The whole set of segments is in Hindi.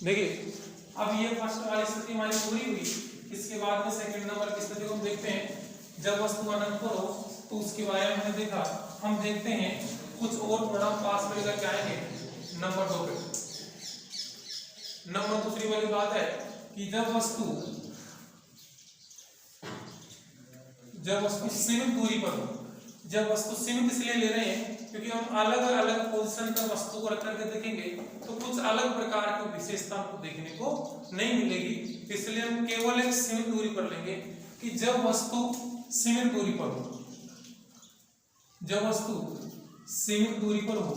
देखिए अब ये फर्स्ट वाली स्थिति हमारी पूरी हुई। इसके बाद में सेकंड नंबर की स्थिति को हम देखते हैं। जब वस्तु अनंत हो तो उसके बारे में हमने देखा। हम देखते हैं कुछ और थोड़ा पास में लेकर के आएंगे नंबर 2 पे। नंबर दूसरी वाली बात है कि जब वस्तु सीमित दूरी पर हो। जब वस्तु सीमित इसलिए ले रहे हैं क्योंकि हम अलग अलग पोजीशन पर वस्तु को रख करके देखेंगे तो कुछ अलग प्रकार की विशेषता को देखने को नहीं मिलेगी। इसलिए हम केवल एक सीमित दूरी पर लेंगे कि जब वस्तु सीमित दूरी पर हो। जब वस्तु सीमित दूरी पर हो,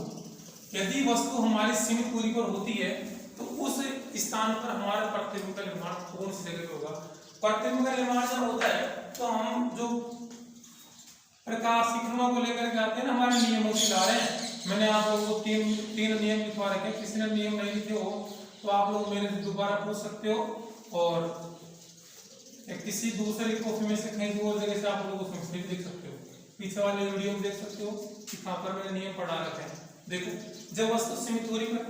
यदि वस्तु हमारी सीमित दूरी पर होती है तो उस स्थान पर हमारा प्रतिबिंब का निर्माण कौन सी जगह पे होगा। प्रतिबिंब का निर्माण जब होता है तो हम जो प्रकाश किरणों को लेकर के आते हैं ना, हमारे नियमों से ला रहे हैं। मैंने आप लोगों को तीन नियम लिखवा रखे हैं। किसी ने नियम नहीं लिखे हो तो आप लोग मेरे से दोबारा पूछ सकते हो और किसी दूसरी कॉपी में से कहीं दूर जगह से आप लोग उसमें भी देख सकते हो। पीछे वाले वीडियो में देख सकते हो कि कहां पर मैंने नियम पढ़ा रखे हैं। देखो जब वस्तु सीमित दूरी पर,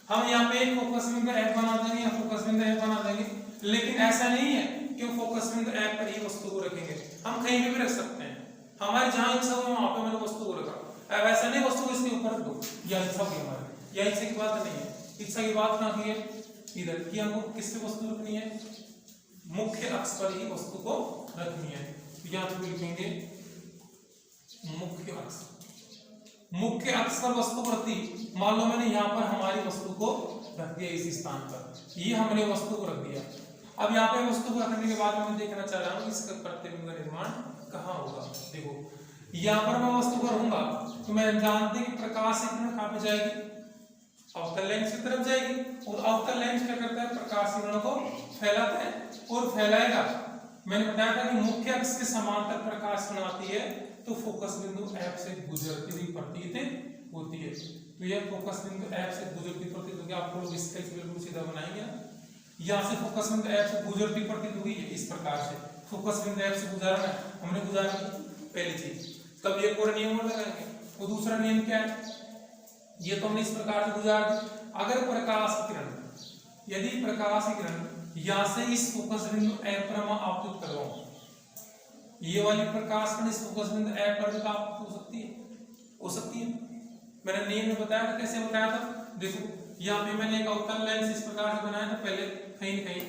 हम यहाँ पे एक फोकस बिंदु F बना देंगे या फोकस बिंदु F बना देंगे, लेकिन ऐसा नहीं है कि फोकस बिंदु F पर ही वस्तु को रखेंगे। हम कहीं भी रख सकते हैं, हमारे जहां इच्छा हो वहां पे मैंने वस्तु को रखा। अब ऐसा नहीं वस्तु को इसके ऊपर रख दो, या इच्छा की हमारी, या इच्छा की बात नहीं है। इच्छा की बात कहां की है? इधर की। हमको किस पे वस्तु रखनी है? मुख्य अक्ष पर ही वस्तु को रखनी है। यहाँ पे लिखेंगे मुख्य अक्ष। मुख्य अक्ष पर वस्तु प्रति, मान लो मैंने यहाँ पर हमारी वस्तु को रख दिया इस स्थान पर, ये हमने वस्तु को रख दिया। अब यहाँ पे वस्तु को रखने के बाद मैं देखना चाह रहा हूँ इसका प्रतिबिंब का निर्माण कहाँ होगा। देखो यहाँ पर मैं वस्तु को रहूंगा तो मैं जानते कि प्रकाश किरण कहाँ पे जाएगी? अवतल लेंस की तरफ जाएगी। और अवतल लेंस क्या करता है? प्रकाश किरणों को फैलाता है और फैलाएगा। मैंने बताया था कि मुख्य अक्ष के समांतर प्रकाश किरण आती है तो फोकस बिंदु F से गुजरती हुई प्रतीत होती है। तो यह फोकस बिंदु F से गुजरती प्रतीत होगी। आप लोग इसका बिल्कुल सीधा बनाएंगे। यहाँ से फोकस बिंदु F से गुजरती प्रतीत होगी इस प्रकार से। फोकस बिंदु F से गुजारना है, हमने गुजारा पहली चीज। तब एक और नियम और लगाएंगे। वो दूसरा नियम क्या है? ये तो हमने इस प्रकार से गुजार दी। अगर प्रकाश किरण, यदि प्रकाश किरण यहाँ से इस फोकस बिंदु F पर मैं आपतित कर रहा हूँ, ये वाली प्रकाश किरण इस फोकस बिंदु F पर भी आपतित हो सकती है। मैंने नियम में बताया था, कैसे बताया था? देखो यहाँ पे मैंने एक अवतल लेंस इस प्रकार से बनाया था पहले, कहीं न कहीं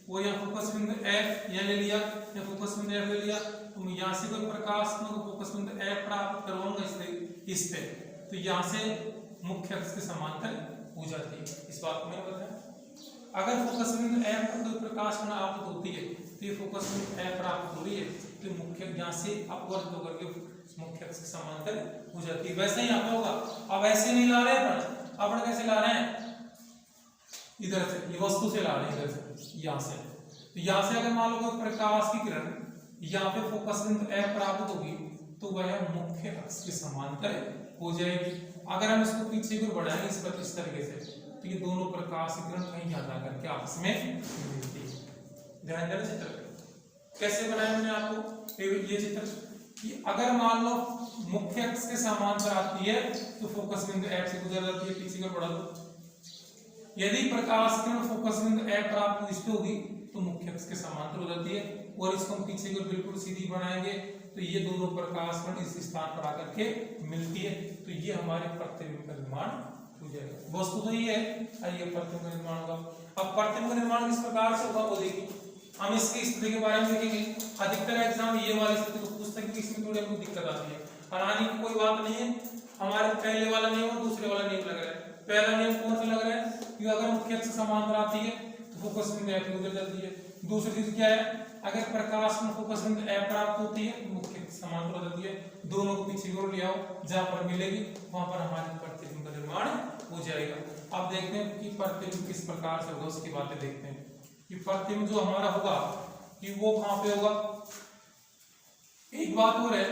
वो यहाँ फोकस बिंदु F यहाँ ले लिया, या फोकस बिंदु F ले लिया, तो यहाँ से कोई प्रकाश को फोकस बिंदु F प्राप्त करवाऊंगा इस पे, तो यहाँ से मुख्य अक्ष के समांतर हो जाती है। इस बात को मैंने बताया। अगर फोकस बिंदु F पर कोई प्रकाश किरण आपतित होती है तो ये फोकस बिंदु F प्राप्त हो रही है तो मुख्य यहाँ से अपवर्त होकर के मुख्य अक्ष के समांतर हो जाती है। वैसे ही यहाँ पे होगा। अब ऐसे नहीं ला रहे हैं, अपन कैसे ला रहे हैं? इधर से, ये वस्तु से ला रहे हैं, इधर से, यहाँ से। तो यहाँ से अगर मान लो कोई प्रकाश की किरण यहाँ पे फोकस बिंदु F प्राप्त होगी तो वह मुख्य अक्ष के समांतर हो जाएगी। अगर हम इसको पीछे को बढ़ाएंगे इस तरीके से तो ये दोनों प्रकाश की किरण कहीं जा करके आपस में मिलती है। ध्यान देना। चित्र कैसे बनाया मैंने आपको? ये चित्र कि अगर मान लो मुख्य अक्ष के समांतर आती है तो फोकस बिंदु F से गुजर जाती है। पीछे को बढ़ा दो। यदि प्रकाश किरण फोकस बिंदु F प्राप्त इस पे होगी तो मुख्य अक्ष के समांतर हो जाती है। और इसको हम पीछे को बिल्कुल सीधी बनाएंगे तो ये दोनों प्रकाश किरण इस स्थान पर आकर के मिलती है। तो ये हमारे प्रतिबिंब का निर्माण हो जाएगा। वस्तु तो ये है, आइए प्रतिबिंब का निर्माण होगा। अब प्रतिबिंब का निर्माण किस प्रकार से होगा वो देखिए। हम इसकी स्थिति के बारे में देखेंगे। अधिकतर एग्जाम ये वाली स्थिति को पूछते हैं कि इसमें थोड़ी हमको दिक्कत आती है। हराने की कोई बात नहीं है। हमारे पहले वाला नियम और दूसरे वाला नियम लग रहा है। पहला नियम कौन सा लग रहा है कि अगर मुख्य अक्ष समांतर आती है तो फोकस बिंदु F गुजर जाती है। दूसरी चीज क्या है? अगर प्रकाश में फोकस बिंदु F प्राप्त होती है तो मुख्य अक्ष समांतर हो जाती है। दोनों को पीछे को ले आओ, जहां पर मिलेगी वहां पर हमारे प्रतिबिंब का निर्माण हो जाएगा। अब देखते हैं कि प्रतिबिंब किस प्रकार से होगा, उसकी बातें देखते हैं। कि प्रतिबिंब जो हमारा होगा कि वो कहां पे होगा? एक बात और है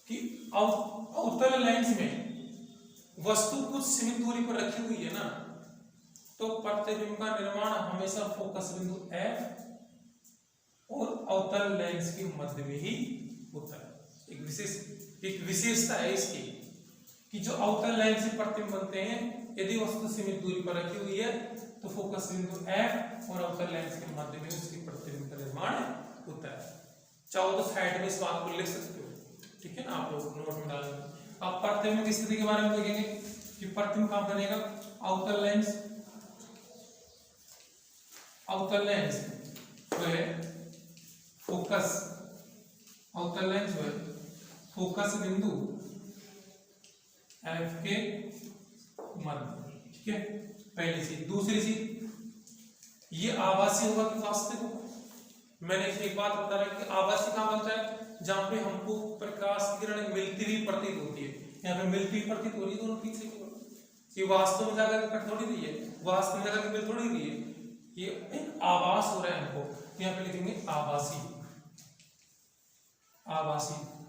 कि अवतल लेंस में वस्तु कुछ सीमित दूरी पर रखी हुई है ना, तो प्रतिबिंब का निर्माण हमेशा फोकस बिंदु F और अवतल लेंस के मध्य में ही होता है। एक विशेषता है इसकी कि जो अवतल लेंस से प्रतिबिंब बनते हैं, यदि वस्तु सीमित दूरी पर रखी हुई है तो तो फोकस बिंदु F और अवतल लेंस के मध्य में उसकी प्रतिबिंब का निर्माण होता है। चाहो तो साइड में इस बात को लिख सकते हो, ठीक है ना, आप लोग नोट में डालेंगे। अब प्रतिबिंब की स्थिति के बारे में देखेंगे कि प्रतिबिंब कहां बनेगा, अवतल लेंस जो है फोकस, अवतल लेंस जो है फोकस बिंदु F के मध्य, ठीक है, पहली चीज। दूसरी चीज, ये आभासी होगा कि वास्तविक होगा। मैंने एक बात बता रहा कि आभासी कहां बनता है, जहां पे हमको प्रकाश की किरण मिलती हुई प्रतीत होती है। यहाँ पे मिलती हुई प्रतीत हो रही है दोनों पीछे की ओर, ये वास्तव में जाकर के कट थोड़ी रही है, वास्तव में जाकर के मिल थोड़ी रही है, ये एक आभास हो रहा है हमको। यहाँ पे लिखेंगे आभासी।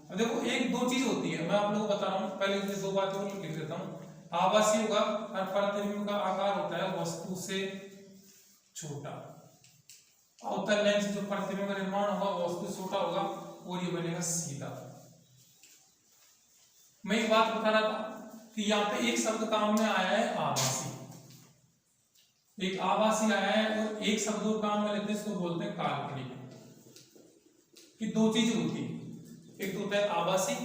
अब देखो एक दो चीज होती है, मैं आप लोगों को बता रहा हूँ, पहले दो बातें लिख देता हूँ। आभासी होगा और प्रतिबिंब का आकार होता है वस्तु से छोटा। अवतल लेंस जो प्रतिबिंब का निर्माण होगा वस्तु से छोटा होगा और ये बनेगा सीधा। मैं एक बात बता रहा था कि यहाँ पे एक शब्द काम में आया है आभासी, एक आभासी आया है और एक शब्द और काम में लेते हैं, इसको बोलते हैं काल्पनिक। कि दो चीज होती है, एक तो होता है आभासी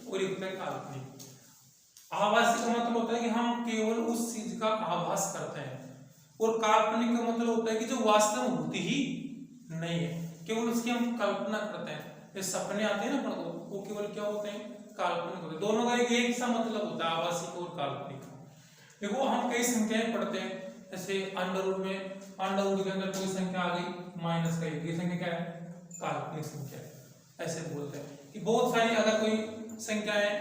और एक होता है काल्पनिक। आभासी का मतलब होता है कि हम केवल उस चीज का आभास करते हैं, और काल्पनिक का मतलब होता है कि जो वास्तव में होती ही नहीं है, केवल उसकी हम कल्पना करते हैं। ये सपने आते हैं ना अपन को, वो केवल क्या होते हैं, काल्पनिक होते हैं। दोनों का एक सा मतलब होता है, आभासी और काल्पनिक। देखो हम कई संख्याएं पढ़ते हैं, जैसे अंडर रूट में, अंडर रूट के अंदर कोई संख्या आ गई माइनस का 1, ये संख्या क्या है, काल्पनिक संख्या है। ऐसे बोलते हैं कि बहुत सारी अगर कोई संख्याएं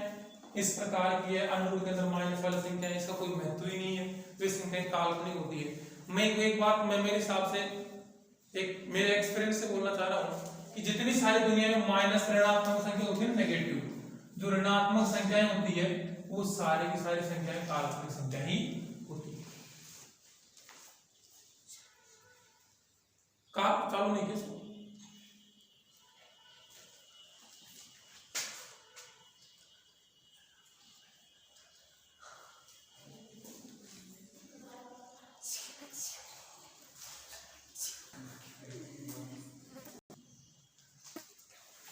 इस प्रकार की है, अंडर रूट के अंदर माइनस वाली संख्या है, इसका कोई महत्व ही नहीं है, तो ये संख्या काल्पनिक होती है। मैं एक बात मैं मेरे हिसाब से एक मेरे एक्सपीरियंस से बोलना चाह रहा हूँ कि जितनी सारी दुनिया में माइनस ऋणात्मक संख्या होती है, नेगेटिव जो ऋणात्मक संख्याएं होती है, वो सारी की सारी संख्याएं काल्पनिक संख्या ही होती है। चालू नहीं किया,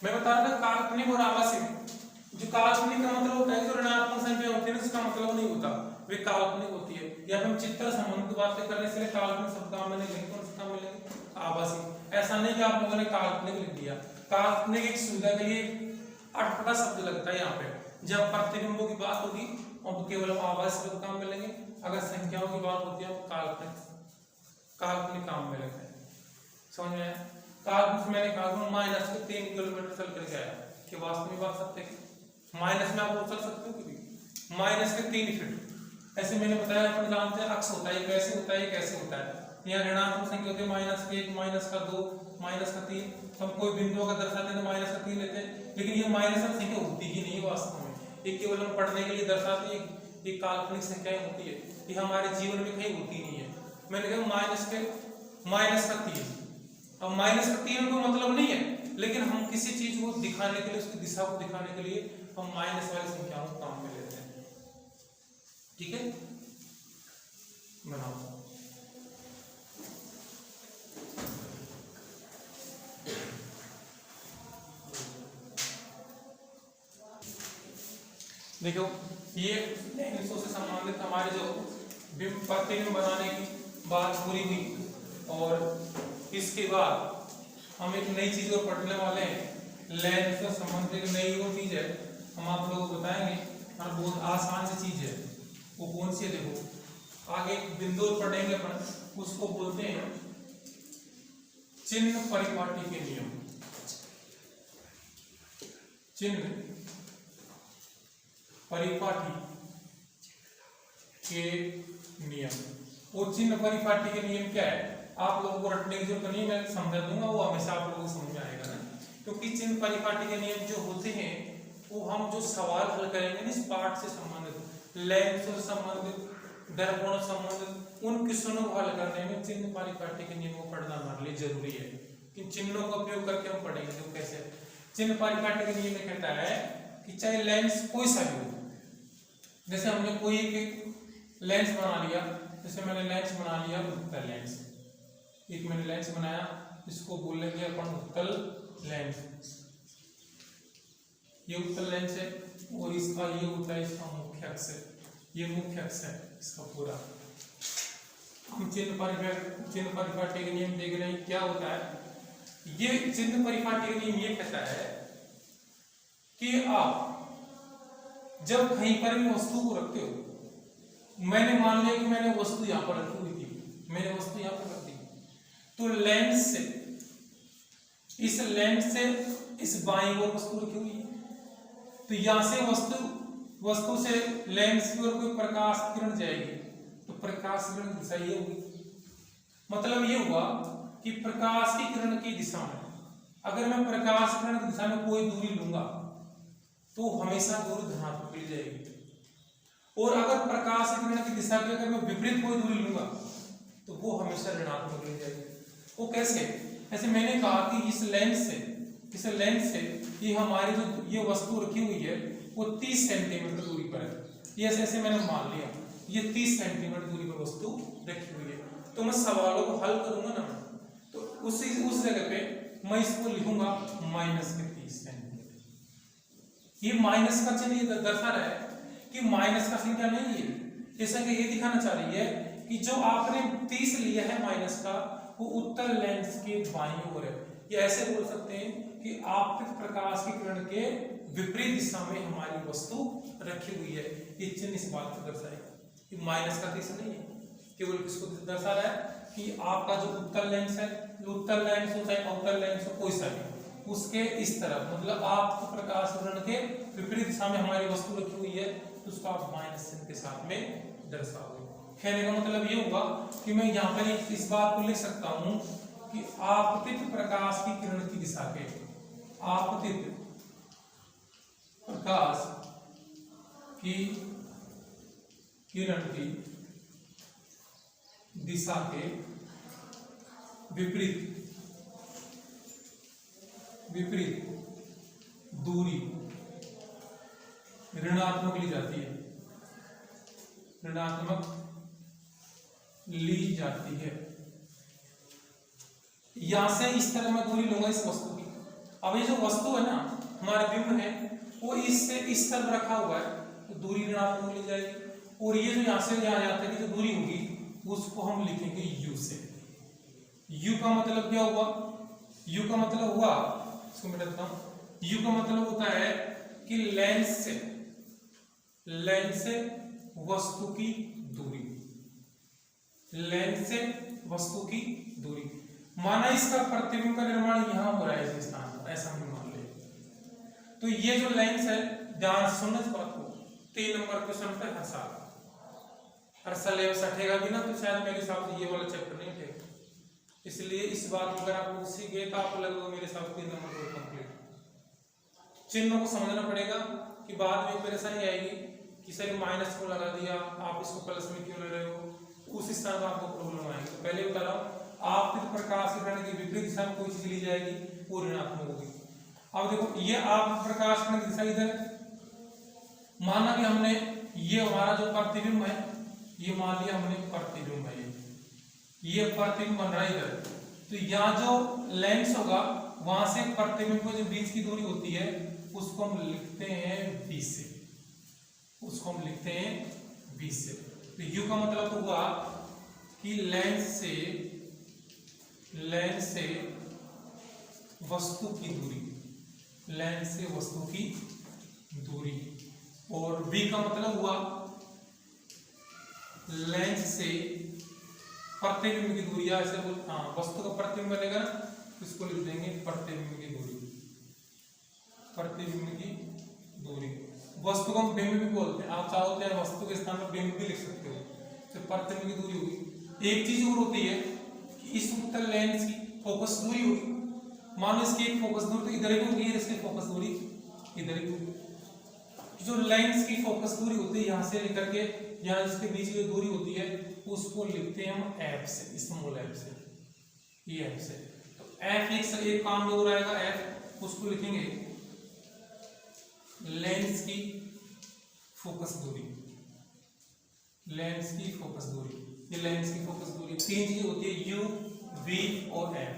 मैं बता रहा था काल्पनिक और आभासी। जो काल्पनिक का मतलब होता है जो ऋणात्मक संख्या होती है ना, इसका मतलब नहीं होता, वे काल्पनिक होती है। या हम चित्र संबंध की बात करने से काल्पनिक शब्द काम में नहीं लिखेंगे, कौन सा काम में लेंगे, आभासी। ऐसा नहीं कि आप लोगों ने काल्पनिक लिख दिया। काल्पनिक एक सुविधा के लिए अटपटा शब्द लगता है। यहाँ पे जब प्रतिबिंबों की बात होगी और केवल आभासी शब्द काम में लेंगे, अगर संख्याओं की बात होती है काल्पनिक काम में लेते हैं। समझ में आया? काल्पनिक मैंने कहा माइनस के 3 किलोमीटर चल करके आया, कि वास्तव में बात सत्य है। माइनस में आप बोल सकते हो कि माइनस के 3 फीट। ऐसे मैंने बताया, अपन जानते हैं अक्स होता है, कैसे होता है, कैसे होता है। यहाँ ऋणात्मक संख्या होती है माइनस के 1, माइनस का 2, माइनस का 3। हम कोई बिंदु अगर दर्शाते हैं तो माइनस का 3 लेते हैं, लेकिन ये माइनस का संख्या होती ही नहीं वास्तव में। ये केवल हम पढ़ने के लिए दर्शाते हैं, ये काल्पनिक संख्याएं होती है, ये हमारे जीवन में कहीं होती नहीं है। मैंने कहा माइनस का 3। अब माइनस का 3 का मतलब नहीं है, लेकिन हम किसी चीज को दिखाने के लिए, उसकी दिशा को दिखाने के लिए हम माइनस वाली संख्याओं को काम में लेते हैं। ठीक है, बनाओ। देखो ये लेंसों से संबंधित हमारे जो बिंब प्रतिबिंब बनाने की बात पूरी हुई, और इसके बाद हम एक नई चीज और पढ़ने वाले हैं। लेंस से संबंधित नई वो चीज है, हम आप लोगों को बताएंगे, और बहुत आसान सी चीज है। वो कौन सी है? देखो आगे एक बिंदु पढ़ेंगे अपन, उसको बोलते हैं चिन्ह परिपाटी के नियम। चिन्ह परिपाटी के नियम। वो चिन्ह परिपाटी के नियम क्या है, आप लोगों को रटने की जरूरत नहीं, मैं समझा दूंगा, वो हमेशा आप लोगों को समझ में आएगा ना। क्योंकि चिन्ह परिपाटी के नियम जो होते हैं, वो हम जो सवाल हल करेंगे ना इस पाठ से संबंधित, लेंस से संबंधित, दर्पण संबंधित, उन क्वेश्चनों को हल करने में चिन्ह परिपाटी के नियम को पढ़ना हमारे लिए जरूरी है। कि चिन्हों का उपयोग करके हम पढ़ेंगे तो कैसे। चिन्ह परिपाटी के नियम में कहता है कि चाहे लेंस कोई सा भी हो, जैसे हमने कोई एक लेंस बना लिया, जैसे मैंने लेंस बना लिया उत्तल लेंस, एक मैंने लेंस बनाया, इसको बोलेंगे अपन उत्तल लेंस। ये उत्तल लेंस है और इसका ये होता है इसका मुख्य अक्ष है, ये मुख्य अक्ष है इसका पूरा। हम चिन्ह परिपाटी के नियम देख रहे हैं, क्या होता है ये चिन्ह परिपाटी का नियम ये कहता है कि आप जब कहीं पर भी वस्तु को रखते हो, मैंने मान लिया कि मैंने वस्तु यहां पर रखी हुई थी, मैंने वस्तु यहां पर रख दी, तो लेंस से इस लेंस से इस बाईं ओर वस्तु रखी हुई है, तो यहां से वस्तु से लेंस की ओर कोई प्रकाश किरण जाएगी, तो प्रकाश किरण की दिशा ये होगी। मतलब ये हुआ कि प्रकाश की किरण की दिशा में अगर मैं प्रकाश किरण की दिशा में कोई दूरी लूंगा तो हमेशा दूरी धनात्मक मिल जाएगी, और अगर प्रकाश की किरण की दिशा की अगर मैं विपरीत कोई दूरी लूंगा तो वो हमेशा ऋणात्मक मिल जाएगी। वो कैसे? ऐसे मैंने कहा कि इस लेंस से ये हमारी जो ये वस्तु रखी हुई है वो 30 सेंटीमीटर दूरी पर है, ये ऐसे मैंने मान लिया ये 30 सेंटीमीटर दूरी पर वस्तु रखी हुई है, तो मैं सवालों को हल करूंगा ना, तो उस जगह पे मैं इसको लिखूंगा -30 सेंटीमीटर। ये माइनस का चिन्ह दर्शा रहा है कि माइनस का संख्या नहीं है, जैसा कि ये दिखाना चाह रही है कि जो आपने 30 लिया है माइनस का वो उत्तल लेंस के बाईं ओर है। ये ऐसे बोल सकते हैं कि आपतित प्रकाश की किरण के विपरीत दिशा में हमारी वस्तु रखी हुई है। ये चिन्ह इस बात को दर्शाएगा कि माइनस का 30 नहीं है, केवल किसको दर्शा रहा है कि आपका जो उत्तल लेंस है, जो उत्तल लेंस हो चाहे अवतल लेंस हो कोई सा भी, उसके इस तरफ मतलब आपको प्रकाश किरण के विपरीत दिशा में हमारी वस्तु रखी हुई है, तो उसको आप माइनस चिन्ह के साथ में दर्शाओगे। कहने का मतलब ये होगा कि मैं यहाँ पर इस बात को लिख सकता हूं कि आपतित प्रकाश की किरण की दिशा के, आपतित प्रकाश की किरण की दिशा के विपरीत दूरी ऋणात्मक ली जाती है, ऋणात्मक ली जाती है। यहां से इस तरह मैं दूरी लूंगा इस वस्तु की। अब ये जो वस्तु है ना हमारा बिंब है वो इससे इस तरफ रखा हुआ है, तो दूरी ऋणात्मक ली जाएगी, और ये जो यहां से यहां तक की जो दूरी होगी उसको हम लिखेंगे u से। u का मतलब क्या हुआ? u का मतलब हुआ, इसको मैं लिखता हूं, u का मतलब होता है कि लेंस से वस्तु की दूरी, लेंस से वस्तु की दूरी। माना इसका प्रतिबिंब का निर्माण यहां हो रहा है इस स्थान पर, ऐसा हम मान ले, तो ये जो लेंस है ध्यान से सुनना इस बात को, 3 नंबर क्वेश्चन पे हर साल सटेगा भी ना, तो शायद मेरे हिसाब से ये वाला चैप्टर नहीं उठेगा, इसलिए इस बात को अगर आप सीख गए तो आपको लगेगा मेरे हिसाब से 3 नंबर को कंप्लीट। चिन्हों को समझना पड़ेगा कि बाद में परेशानी आएगी कि सर माइनस को लगा दिया, आप इसको प्लस में क्यों ले रहे हो, उस स्थान पर आपको प्रॉब्लम आएगी। तो पहले बता रहा हूं आप प्रकाश की किरण की विपरीत दिशा में कोई चीज ली जाएगी वो ऋणात्मक होगी। अब देखो ये आप प्रकाश किरण की दिशा इधर, माना कि हमने ये हमारा जो प्रतिबिंब है ये मान लिया हमने प्रतिबिंब है, ये प्रतिबिंब बन रहा है इधर, तो यहाँ जो लेंस होगा वहां से प्रतिबिंब को जो बीच की दूरी होती है उसको हम लिखते हैं 20 से, उसको हम लिखते हैं 20 से। तो u का मतलब हुआ कि लेंस से वस्तु की दूरी, लेंस से वस्तु की दूरी, और v का मतलब हुआ लेंस से प्रतिबिंब की दूरी, या ऐसे बोल वस्तु का प्रतिबिंब बनेगा तो इसको लिख देंगे प्रतिबिंब की दूरी, प्रतिबिंब की दूरी। वस्तु को हम बिंब भी बोलते हैं, आप चाहो तो वस्तु के स्थान पर बिंब भी लिख सकते हो, तो प्रतिबिंब की दूरी होगी। एक चीज और होती है कि इस उत्तल लेंस की फोकस दूरी होगी, मान लो इसकी एक फोकस दूरी तो इधर भी होगी, इसकी फोकस दूरी इधर भी होगी। जो लेंस की फोकस दूरी होती है यहाँ से लेकर के यहाँ इसके बीच की दूरी होती है उसको लिखते हैं हम f से, स्मॉल f से, ये f से। तो f एक काम हो रहेगा f, उसको लिखेंगे लेंस की फोकस दूरी, लेंस की फोकस दूरी, ये लेंस की फोकस दूरी। तीन चीज होती है यू, वी और एफ।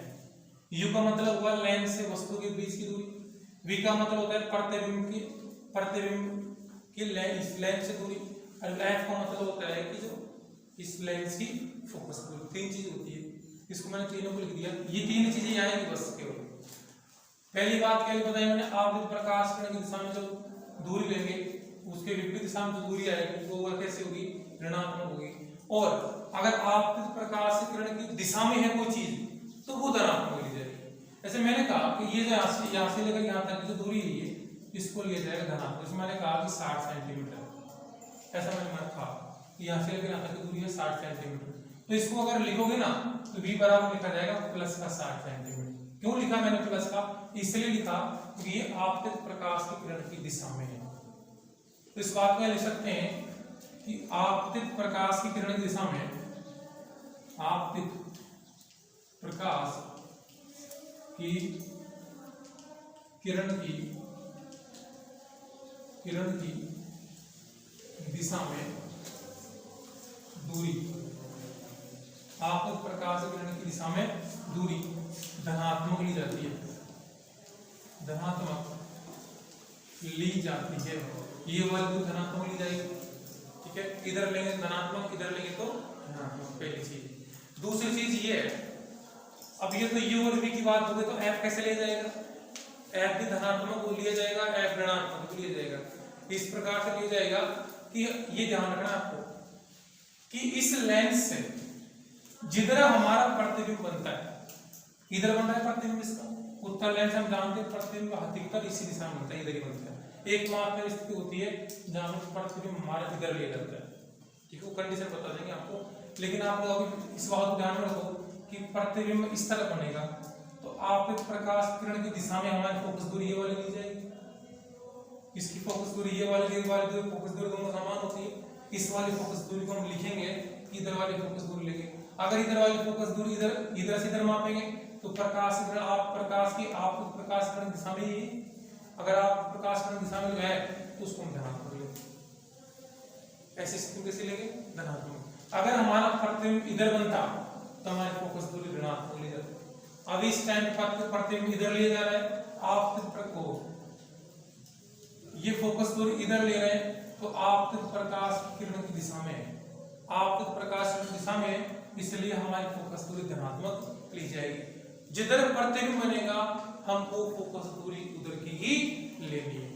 यू का मतलब हुआ लेंस से वस्तु के बीच की दूरी, वी का मतलब होता है प्रतिबिंब की लेंस से दूरी, और एफ का मतलब होता है कि जो इस लेंस की फोकस दूरी। तीन चीज होती है, इसको मैंने तीनों को लिख दिया। ये तीन चीजें आएंगी बस केवल। पहली बात क्या बताई मैंने, आप प्रकाश किरण की दिशा में जो दूरी लेंगे उसके विपरीत दिशा में जो दूरी आएगी वो कैसे होगी, ऋणात्मक होगी। और अगर आपतित प्रकाश किरण की दिशा में है कोई चीज तो वो धनात्मक ली जाएगी। जैसे मैंने कहा कि ये जो यहाँ से लेकर यहाँ तक जो दूरी है इसको लिया जाएगा धनात्मक। जैसे मैंने कहा कि 60 सेंटीमीटर, ऐसा मैंने कहा कि यहाँ से लेकर यहाँ तक की दूरी है 60 सेंटीमीटर, तो इसको अगर लिखोगे ना तो v बराबर लिखा जाएगा प्लस का 60 सेंटीमीटर। क्यों लिखा मैंने प्लस का, इसलिए लिखा क्योंकि ये आपतित प्रकाश की किरण की दिशा में है। तो इस बात में लिख सकते हैं कि आपतित प्रकाश की किरण की दिशा में, आपतित प्रकाश की किरण की दिशा में दूरी, आपतित प्रकाश की किरण की दिशा में दूरी धनात्मक ली जाती है, धनात्मक ली जाती है। ये वाली धनात्मक ली जाएगी, ठीक है। इधर लेंगे धनात्मक, इधर लेंगे तो धनात्मक, पहली चीज। दूसरी चीज ये है, अब ये तो यू और वी की बात हो गई, तो एफ कैसे लिया जाएगा, एफ भी धनात्मक को लिया जाएगा, एफ ऋणात्मक को लिया जाएगा। इस प्रकार से लिया जाएगा कि ये ध्यान रखना आपको कि इस लेंस से जिधर हमारा प्रतिबिंब बनता है, इधर बन रहा है प्रतिबिंब इसका, उत्तर लेंस हम जानते हैं प्रतिबिंब अधिकतर इसी दिशा में बनता है, इधर ही बनता है। एकमात्र स्थिति होती है जहां प्रतिबिंब हमारा इधर ले जाता है, ठीक है। वो कंडीशन बता देंगे आपको, लेकिन आप लोग अभी इस बात को ध्यान में रखो कि प्रतिबिंब इस तरह बनेगा तो आपतित प्रकाश किरण की दिशा में हमारी फोकस दूरी ये वाली ली जाएगी, इसकी फोकस दूरी ये वाली फोकस दूरी दोनों समान होती है। इस वाली फोकस दूरी को हम लिखेंगे, इधर वाली फोकस दूरी लेंगे। अगर इधर वाली फोकस दूरी इधर से इधर मापेंगे तो प्रकाश किरण आपतित प्रकाश किरण दिशा में ही, अगर आप प्रकाश किरण दिशा में जो है तो उसको हम धनात्मक लेंगे। ऐसी स्थिति कैसे लेंगे, धनात्मक। अगर हमारा प्रतिबिंब इधर बनता तो हमारी फोकस दूरी ऋणात्मक ली जाती। अब इस टाइम प्रतिबिंब इधर लिया जा रहा है, आपतित ये फोकस दूरी इधर ले रहे हैं तो आपतित प्रकाश किरण की दिशा में है, आपतित प्रकाश की दिशा में, इसलिए हमारी फोकस दूरी धनात्मक ली जाएगी। जिधर प्रतिबिंब बनेगा हमको फोकस दूरी उधर की ही लेनी है।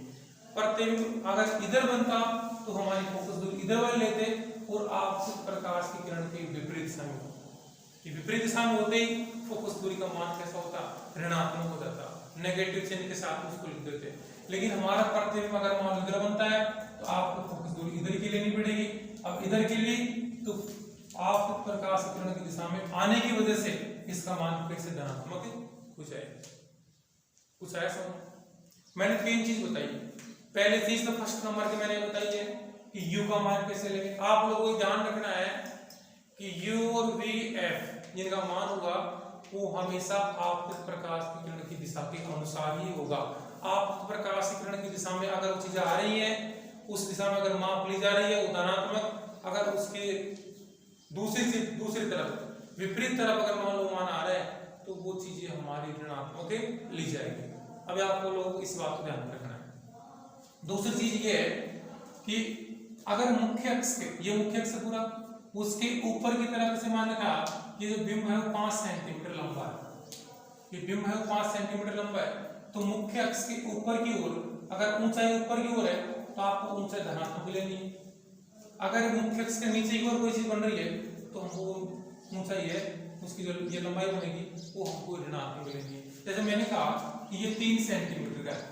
प्रतिबिंब अगर इधर बनता तो हमारी फोकस दूरी इधर वाली लेते और आपतित प्रकाश की किरण के विपरीत दिशा में, विपरीत दिशा में होते ही फोकस दूरी का मान कैसा होता, ऋणात्मक हो जाता, नेगेटिव चिन्ह के साथ उसको लिख देते। लेकिन हमारा प्रतिबिंब अगर मान इधर बनता है तो आपको फोकस दूरी इधर की लेनी पड़ेगी। अब इधर की ली तो आपतित प्रकाश किरण की दिशा में आने की वजह से इसका मान कैसे धनात्मक हो जाएगा। कुछ आया समझ? मैंने तीन चीज बताई। पहली चीज तो फर्स्ट नंबर की मैंने बताई है कि u का मान कैसे लेंगे। आप लोगों को ध्यान रखना है कि u और v f जिनका मान होगा वो हमेशा आपतित प्रकाश की किरण की दिशा के अनुसार ही होगा। आपतित प्रकाश की किरण की दिशा में अगर वो चीजें आ रही है, उस दिशा में अगर माप ली जा रही है वो धनात्मक, अगर उसके दूसरी तरफ विपरीत तरफ अगर मान लो मान आ रहा है तो वो चीजें हमारी ऋणात्मक ली जाएगी। अब आपको लोग इस बात को ध्यान रखना है। दूसरी चीज ये है कि अगर मुख्य अक्ष के, ये मुख्य अक्ष पूरा उसके ऊपर की तरफ से मान रखा, ये जो बिंब है वो 5 सेंटीमीटर लंबा है, ये बिंब है वो 5 सेंटीमीटर लंबा है, तो मुख्य अक्ष के ऊपर की ओर अगर ऊंचाई ऊपर की ओर है तो आपको ऊंचाई धनात्मक लेनी है। अगर मुख्य अक्ष के नीचे की ओर कोई चीज बन रही है तो हमको ऊंचाई है उसकी जो ये लंबाई बनेगी वो हमको ऋणात्मक लेनी है। जैसे मैंने कहा कि ये 3 सेंटीमीटर का है,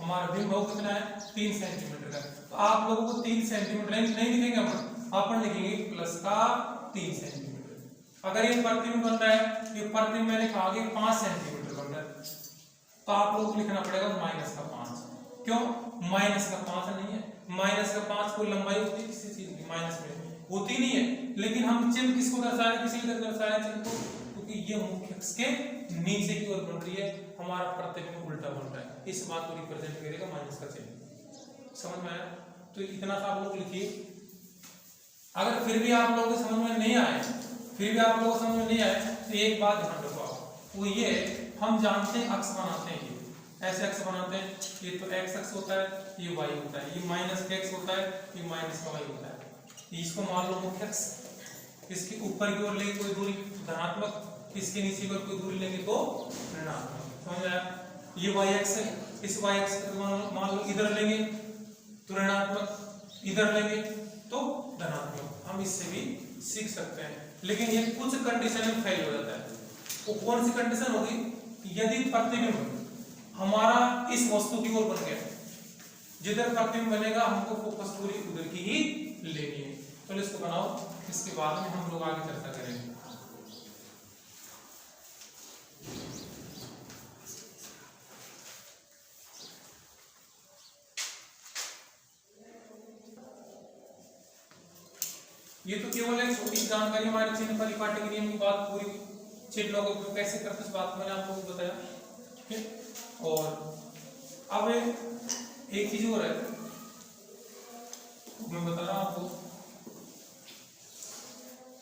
हमारा बिंब कितना है 3 सेंटीमीटर का, तो आप लोगों को 3 सेंटीमीटर नहीं लिखेंगे अपन लिखेंगे प्लस का 3 सेंटीमीटर। अगर ये प्रतिबिंब बन रहा है, ये प्रतिबिंब मैंने कहा कि 5 सेंटीमीटर बन रहा है, तो आप लोगों को लिखना पड़ेगा माइनस का 5। क्यों माइनस का 5 नहीं है? माइनस का 5 कोई लंबाई होती है किसी चीज की, माइनस में होती नहीं है। लेकिन हम चिन्ह किसको दर्शा रहे हैं, किसी तरह दर्शा रहे हैं चिन्ह को, क्योंकि ये मुख्य अक्ष के नीचे की ओर बन रही है, हमारा प्रतिबिंब उल्टा बन रहा है, इस बात को रिप्रेजेंट करेगा माइनस का चिन्ह। समझ में आया? तो इतना सा आप लोग लिखिए अगर फिर भी आप लोगों को समझ में नहीं आए, तो एक बात ध्यान रखो आप, वो ये हम जानते हैं अक्ष बनाते हैं, ये ऐसे अक्ष बनाते हैं, ये तो एक्स अक्ष होता है, ये वाई होता है, ये माइनस का एक्स होता है, ये माइनस का वाई होता है। इसको मान लो मुख्य अक्ष, इसके ऊपर की ओर लेंगे कोई दूरी धनात्मक, इसके नीचे की ओर कोई दूरी लेंगे तो ऋणात्मक। समझ आया? ये वाई एक्स है, इस वाई एक्स मान लो इधर लेंगे तो ऋणात्मक, इधर लेंगे तो धनात्मक। हम इससे भी सीख सकते हैं, लेकिन ये कुछ कंडीशन में फेल हो जाता है। वो कौन सी कंडीशन होगी? यदि प्रतिबिंब हमारा इस वस्तु की ओर बन गया, जिधर प्रतिबिंब बनेगा हमको फोकस दूरी उधर की ही लेनी है। चलो इसको बनाओ, इसके बाद में हम लोग आगे चर्चा करेंगे। ये तो केवल एक छोटी जानकारी हमारे चिन्ह परिपाटी के नियम की बात, पूरी चिन्ह लोगों को कैसे करते इस बात मैंने आपको बताया। ठीक है, और अब एक चीज और है मैं बता रहा हूं आपको,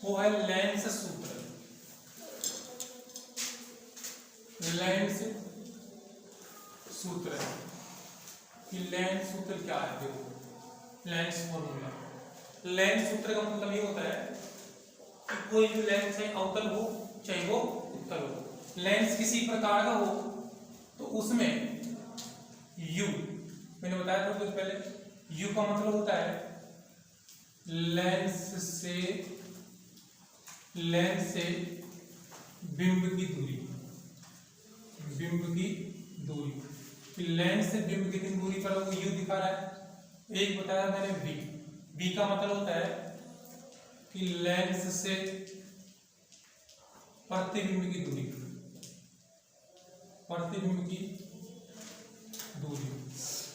वो है लेंस सूत्र। लेंस सूत्र, लेंस सूत्र क्या है? देखो लेंस फॉर्मूला, लेंस सूत्र का मतलब ये होता है कि कोई भी लेंस चाहे अवतल हो चाहे वो उत्तल हो, लेंस किसी प्रकार का हो तो उसमें u, मैंने बताया था कुछ पहले, u का मतलब होता है लेंस से बिंब की दूरी, लेंस से बिंब की दूरी पर वो u दिखा रहा है। एक बताया मैंने v का मतलब होता है कि लेंस से प्रतिबिंब की दूरी,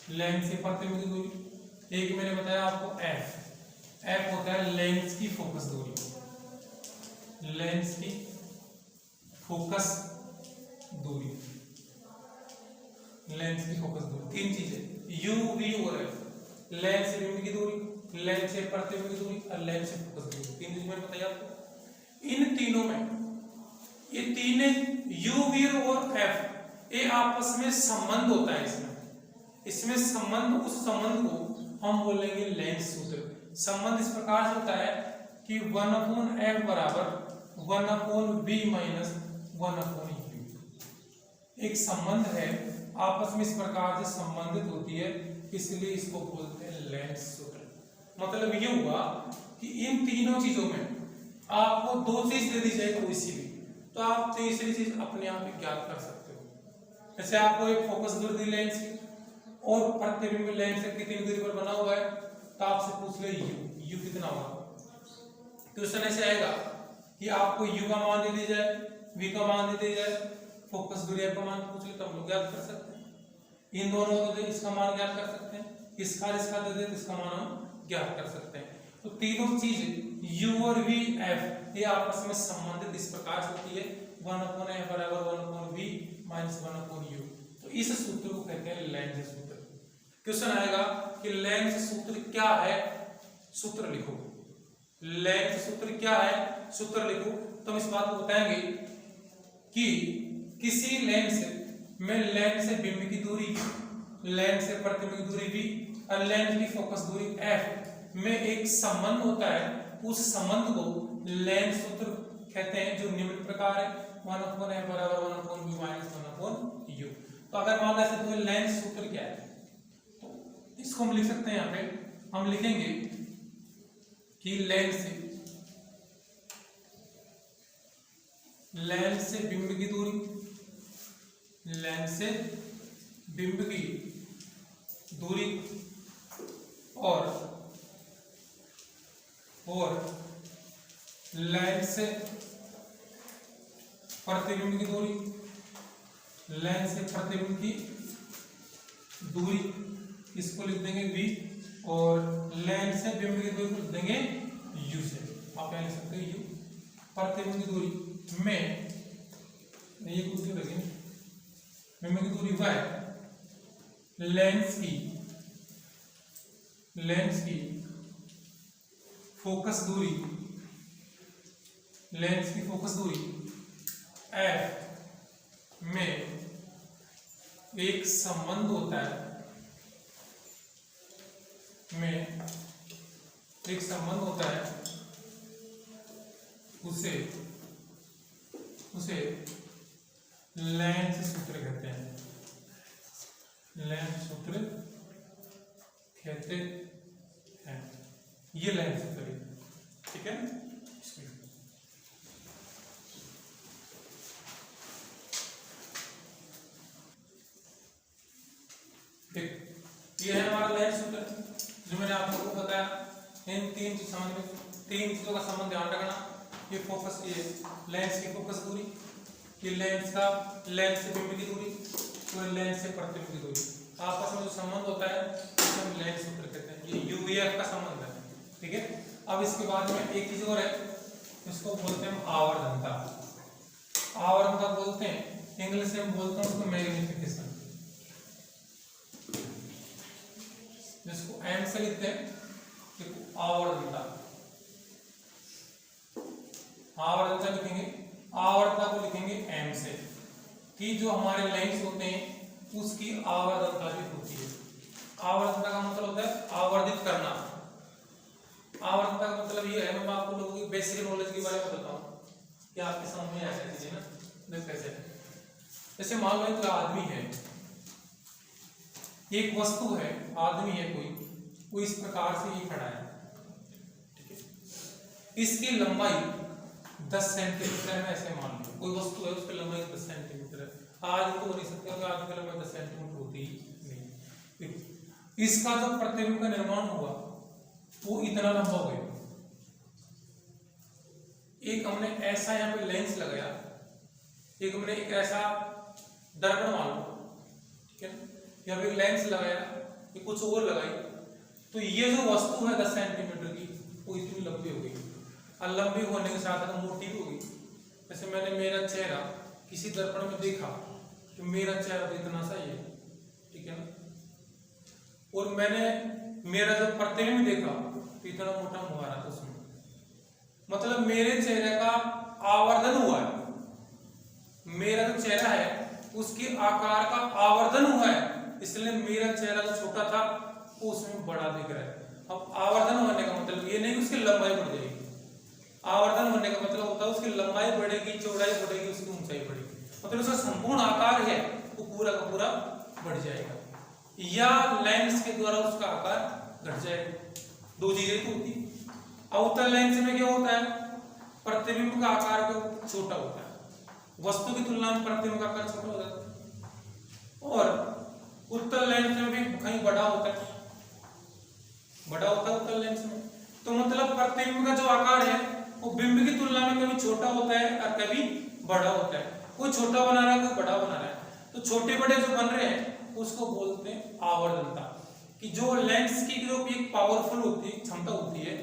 लेंस से प्रतिबिंब की दूरी। एक मैंने बताया आपको f होता है लेंस की फोकस दूरी, लेंस की फोकस दूरी, तीन चीजें u, v और f, लेंस से बिंब की दूरी, लेंस से प्रतिबिंब की दूरी और लेंस से फोकस दूरी, तीन चीज मैंने बताया आपको। इन तीनों में ये तीन u, v और f ये आपस में संबंध होता है, इसमें संबंध, उस संबंध को हम बोलेंगे लेंस सूत्र। संबंध इस प्रकार से होता है कि 1/f बराबर 1/v माइनस 1/u, एक संबंध है आपस में इस प्रकार से संबंधित होती है, इसलिए इसको बोलते हैं लेंस सूत्र। मतलब ये हुआ कि इन तीनों चीजों में आपको दो चीज दे दी जाए कोई सी भी, तो आप तीसरी चीज अपने आप ही ज्ञात कर सकते हो। जैसे आपको एक फोकस दूरी दी लेंस की और प्रतिबिंब लेंस से कितनी दूरी पर बना हुआ है, तो आपसे पूछ ले u कितना होगा। क्वेश्चन ऐसे आएगा कि आपको u का मान दे दिया जाए, v का मान दे दिया जाए, फोकस दूरी का मान पूछ ले, तो हम लोग ज्ञात कर सकते हैं। इन दोनों को दे, इसका मान ज्ञात कर सकते हैं, इसका दे दे तो इसका मान हम ज्ञात कर सकते हैं। तो तीनों चीज u और v, f ये आपस में संबंधित इस प्रकार से होती है 1/f बराबर 1/v माइनस 1/u। तो इस सूत्र को कहते हैं लेंस सूत्र। क्वेश्चन आएगा कि लेंस सूत्र क्या है, सूत्र लिखो। लेंस सूत्र क्या है, सूत्र लिखो। तो हम इस बात को बताएंगे कि किसी लेंस में लेंस से बिंब की दूरी, लेंस से प्रतिबिंब की दूरी v और लेंस की फोकस दूरी f में एक संबंध होता है। उस संबंध को लेंस सूत्र कहते हैं, जो निम्न प्रकार है 1/f बराबर 1/v माइनस 1/u। तो अगर मान लें तो लेंस सूत्र क्या है, तो इसको हम लिख सकते हैं। यहाँ पे हम लिखेंगे कि लेंस से बिंब की दूरी, लेंस से बिंब की दूरी और लेंस से प्रतिबिंब की दूरी, लेंस से प्रतिबिंब की दूरी इसको लिख देंगे v, और लेंस से बिंब की दूरी को लिख देंगे u से। आप यहाँ लिख सकते हैं u, प्रतिबिंब की दूरी में ये कुछ नहीं लगे, बिंब की दूरी y, लेंस की फोकस दूरी, लेंस की फोकस दूरी एफ में एक संबंध होता है, उसे लेंस सूत्र कहते हैं, लेंस सूत्र कहते हैं। ये लेंस सूत्र है, ठीक है। ये है हमारा लेंस सूत्र जो मैंने आपको बताया। इन तीन चीजों का संबंध ध्यान रखना। ये फोकस, ये लेंस की फोकस दूरी, ये लेंस से बिंब की दूरी और लेंस से प्रतिबिंब की दूरी, आपस में जो संबंध होता है उसे हम लेंस सूत्र कहते हैं। ये यूवीएफ का संबंध है, ठीक है। अब इसके बाद में एक चीज और है, इसको बोलते हैं हम आवर्धनता। आवर्धनता बोलते हैं, इंग्लिश में बोलते हैं उसको मैग्निफिकेशन, जिसको एम से लिखते हैं। देखो आवर्धनता, आवर्धनता लिखेंगे, आवर्धनता को लिखेंगे एम से, कि जो हमारे लेंस होते हैं उसकी आवर्धनता भी होती है। आवर्धनता का मतलब होता है आवर्धित करना। आवर्धनता का मतलब ये है, मैं आपको लोगों की बेसिक नॉलेज के बारे में बताता हूँ कि आपके समझ में आ जाए ना। देख कैसे, जैसे मान लो एक आदमी है, एक वस्तु है, आदमी है कोई, वो इस प्रकार से ये खड़ा है, ठीक है। इसकी लंबाई 10 सेंटीमीटर है, ऐसे मान लो कोई वस्तु है, उसकी लंबाई 10 सेंटीमीटर है। आज तो हो नहीं सकता, आज की लंबाई 10 सेंटीमीटर होती ही नहीं। इसका जो प्रतिबिंब का निर्माण हुआ वो इतना लंबा हो गया। एक हमने ऐसा यहाँ पे लेंस लगाया, एक हमने एक ऐसा दर्पण मान लो, ठीक है, या फिर लेंस लगाया, ये कुछ और लगाई, तो ये जो वस्तु है 10 सेंटीमीटर की वो इतनी लंबी हो गई। और लंबी होने के साथ साथ मोटी भी होगी। जैसे मैंने मेरा चेहरा किसी दर्पण में देखा तो मेरा चेहरा तो इतना सा ही है, ठीक है ना, और मैंने मेरा जब प्रतिबिंब देखा तो इतना मोटा मुंह आ रहा था उसमें, मतलब मेरे चेहरे का आवर्धन हुआ है। मेरा जो चेहरा है उसके आकार का आवर्धन हुआ है, इसलिए मेरा चेहरा जो छोटा था वो उसमें बड़ा दिख रहा है। अब आवर्धन होने का मतलब ये नहीं उसकी लंबाई बढ़ जाएगी। आवर्धन होने का मतलब होता है उसकी लंबाई बढ़ेगी, चौड़ाई बढ़ेगी, उसकी ऊंचाई बढ़ेगी, मतलब उसका संपूर्ण आकार है वो पूरा का पूरा बढ़ जाएगा, या लेंस के द्वारा उसका आकार घट जाएगा। दो चीजें तो होती है। अवतल लेंस में क्या होता है, प्रतिबिंब का आकार छोटा होता है, वस्तु की तुलना में प्रतिबिंब का आकार छोटा हो जाता है। और उत्तल लेंस में भी कहीं बड़ा होता है, बड़ा होता है उत्तल लेंस में। तो मतलब प्रतिबिंब का जो आकार है वो बिंब की तुलना में कभी छोटा होता है और कभी बड़ा होता है। कोई छोटा बना रहा है, कोई बड़ा बना रहा है, तो छोटे बड़े जो बन रहे हैं उसको बोलते हैं आवर्धनता। कि जो लेंस की जो एक पावरफुल होती है, क्षमता होती है,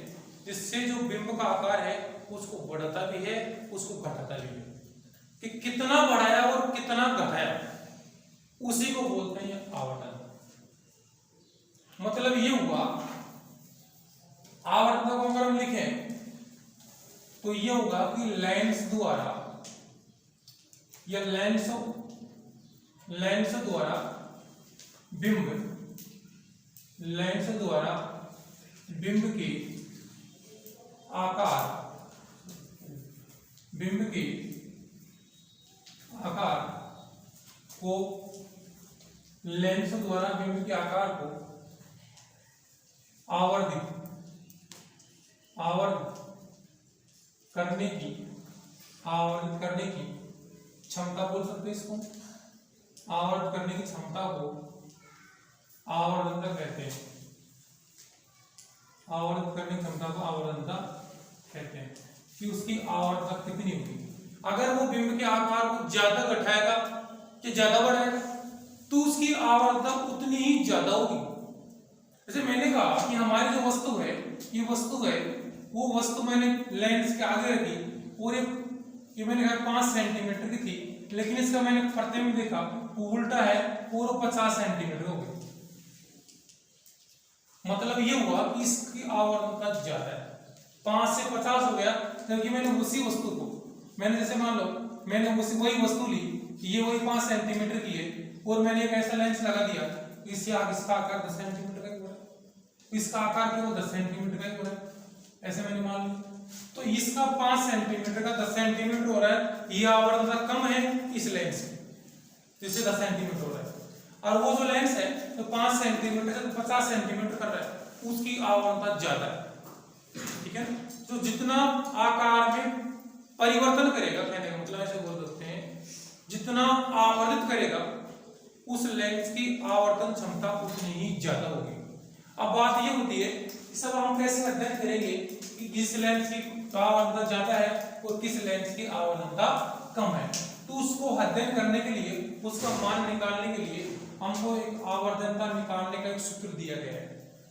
जिससे जो बिंब का आकार है उसको बढ़ाता भी है, उसको घटाता भी है। कि कितना बढ़ाया और कितना घटाया, उसी को बोलते हैं आवर्धन। मतलब ये हुआ, आवर्धनता को अगर हम लिखें तो ये होगा कि लेंस द्वारा या लेंस द्वारा बिंब, लेंस द्वारा बिंब के आकार, बिंब के आकार को, लेंस द्वारा बिंब के आकार को आवर्धित करने की क्षमता बोल सकते हैं इसको। आवर्धित करने की क्षमता को आवर्धनता कहते हैं। आवर्धित करने की क्षमता को आवर्धनता कहते हैं। कि उसकी आवर्धनता कितनी होगी। अगर वो बिंब के आकार को ज्यादा घटाएगा कि ज्यादा बढ़ाएगा तो उसकी आवर्धनता उतनी ही ज्यादा होगी। जैसे मैंने कहा कि हमारी जो वस्तु है, ये वस्तु है, वो वस्तु मैंने लेंस के आगे रखी, पूरे ये मैंने कहा 5 सेंटीमीटर की थी, लेकिन इसका मैंने प्रतिबिंब देखा वो उल्टा है, पूरा 50 सेंटीमीटर हो गई। मतलब ये हुआ कि इसकी आवर्धनता ज्यादा है। 5 से 50 हो गया, क्योंकि मैंने उसी वस्तु को, मैंने जैसे मान लो मैंने उसी वही वस्तु ली, ये वही 5 सेंटीमीटर की है, और मैंने एक ऐसा लेंस लगा दिया, इसका आकार 10 सेंटीमीटर का ही हो रहा है, इसका आकार केवल 10 सेंटीमीटर का ही हो रहा है, ऐसे मैंने मान लिया। तो इसका 5 सेंटीमीटर का 10 सेंटीमीटर हो रहा है, ये आवर्तन कम है इस लेंस से, जिससे 10 सेंटीमीटर हो रहा है, और वो जो लेंस है तो 5 सेंटीमीटर से 50 सेंटीमीटर कर रहा है, उसकी आवर्तन ज्यादा है, ठीक है। तो जितना आकार में परिवर्तन करेगा, कहने का मतलब ऐसे बोल सकते हैं, जितना आवर्धित करेगा उस लेंस की आवर्तन क्षमता उतनी ही ज्यादा होगी। अब बात ये होती है कि सब हम कैसे अध्ययन करेंगे कि किस लेंस की आवर्तन ज्यादा है और किस लेंस की आवर्तनता कम है। तो उसको अध्ययन करने के लिए, उसका मान निकालने के लिए हमको एक आवर्तनता निकालने का एक सूत्र दिया गया है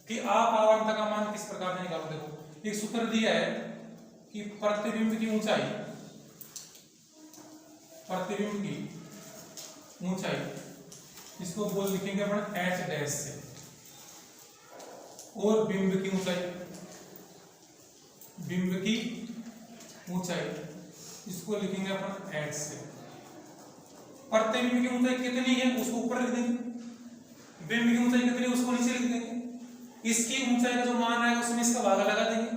कि आप आवर्तनता का मान किस प्रकार से निकालोगे। देखो एक सूत्र दिया है कि प्रतिबिंब की ऊंचाई, प्रतिबिंब की ऊंचाई, इसको बोल लिखेंगे अपन h डैश से, और बिंब की ऊंचाई, बिंब की ऊंचाई इसको लिखेंगे अपन h से। प्रतिबिंब की ऊंचाई कितनी है उसको ऊपर लिख देंगे, बिंब की ऊंचाई कितनी है उसको नीचे लिख देंगे, इसकी ऊंचाई का जो मान आएगा उसमें इसका भागा लगा देंगे,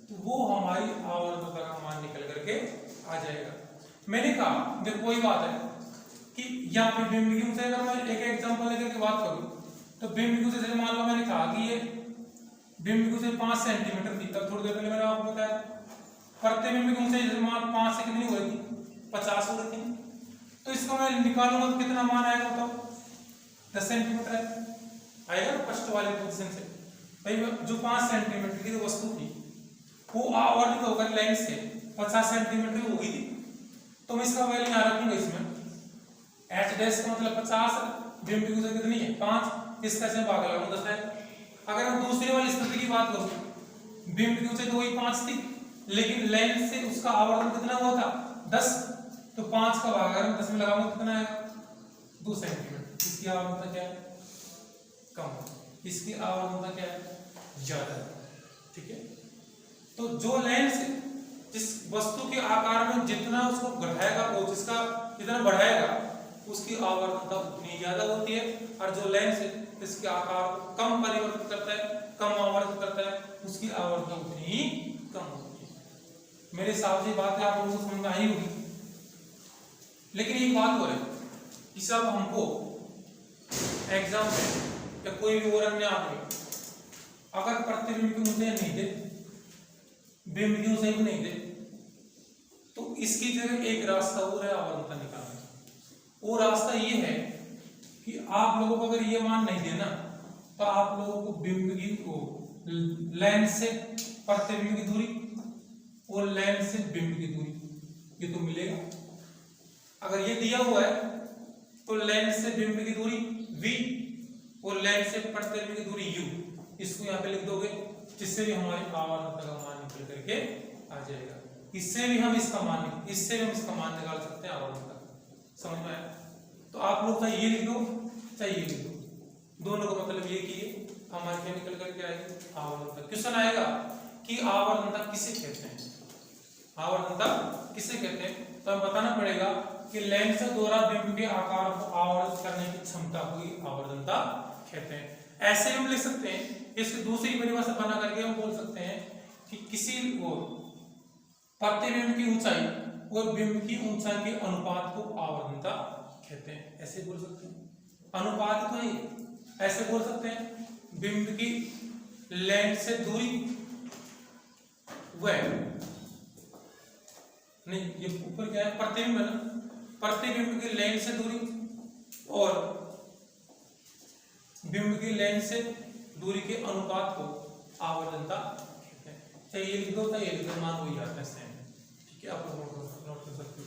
तो वो हमारी आवर्तनता का मान निकल करके आ जाएगा। मैंने कहा देखो कोई बात है कि यहाँ पे बिंब की ऊंचाई, अगर मैं एक एग्जांपल लेकर के बात करूं तो बिंब की ऊंचाई, मान लो मैंने कहा कि ये बिंब की ऊंचाई 5 सेंटीमीटर थी, तब थोड़ी देर पहले मैंने आपको बताया। प्रतिबिंब की ऊंचाई जैसे मान 5 से कितनी हो रही थी, 50 हो रही थी, तो इसको मैं निकालूंगा तो कितना मान आएगा बताओ, 10 सेंटीमीटर आएगा ना फर्स्ट वाले पोजीशन से। भाई जो 5 सेंटीमीटर की वस्तु थी वो आवर्धित होकर लेंस से 50 सेंटीमीटर की हो गई थी, तो मैं इसका वैल्यू यहाँ रखूंगा, इसमें h डैश का मतलब 50, बिंब की ऊंचाई कितनी है 5, इसका से भाग लगाऊंगा 10 है। अगर हम दूसरी वाली स्थिति की बात करूं, बिंब की ऊंचाई तो वही 5 थी, लेकिन लेंस से उसका आवर्तन कितना हुआ था 10, तो 5 का भाग अगर 10 में लगाऊंगा कितना आएगा 2 सेंटीमीटर। इसकी आवर्तन क्या है कम, इसकी आवर्तन क्या है ज्यादा है, ठीक है। तो जो लेंस जिस वस्तु के आकार में जितना उसको घटाएगा वो जिसका जितना बढ़ाएगा उसकी आवर्तनता उतनी ज्यादा होती है, और जो लेंस इसके आकार को कम परिवर्तित करता है, कम आवर्तित करता है, उसकी आवर्तनता उतनी ही कम होती है। मेरे हिसाब से बात आप लोगों को समझ में आई होगी। लेकिन एक बात हो रही कि सब हमको एग्जाम में या कोई भी और अन्य आदमी अगर प्रतिबिंब की ऊंचाई नहीं दे, बिंब की ऊंचाई भी नहीं दे, तो इसकी जगह एक रास्ता और है आवर्तनता निकालने का। वो रास्ता ये है कि आप लोगों को अगर ये मान नहीं देना तो आप लोगों को बिंब की लेंस से प्रतिबिंब की दूरी और लेंस से बिंब की दूरी ये तो मिलेगा। अगर ये दिया हुआ है तो लेंस से बिंब की दूरी v और लेंस से प्रतिबिंब की दूरी u, इसको यहाँ पे लिख दोगे, जिससे भी हमारी आवर्तनता का मान निकल करके आ जाएगा। इससे भी हम इसका मान निकाल सकते हैं आवर्तनता, समझ में आया। तो आप लोग चाहे ये लिख दो चाहे ये लिख दो, दोनों का मतलब ये कि हमारे क्या निकल करके आएगी आवर्तनता। क्वेश्चन आएगा कि आवर्तनता किसे कहते हैं, आवर्तनता किसे कहते हैं, तो हमें बताना पड़ेगा कि लेंस द्वारा बिंब के आकार को आवर्धित करने की क्षमता को आवर्तनता कहते हैं। ऐसे हम लिख सकते हैं, इसकी दूसरी परिभाषा बना करके हम बोल सकते हैं कि किसी को प्रतिबिंब की ऊंचाई और बिंब की ऊंचाई के अनुपात को आवर्तनता कहते हैं। ऐसे बोल सकते हैं, अनुपात तो है, ऐसे बोल सकते हैं बिंब की लेंस से दूरी वह नहीं, ये ऊपर क्या है प्रतिबिंब है ना, प्रतिबिंब की लेंस से दूरी और बिंब की लेंस से दूरी के अनुपात को आवर्तनता कहते हैं। चाहे ये लिख दो चाहे ये लिख दो, मान वही आता है सेम, ठीक है। आप लोग नोट कर सकते हो।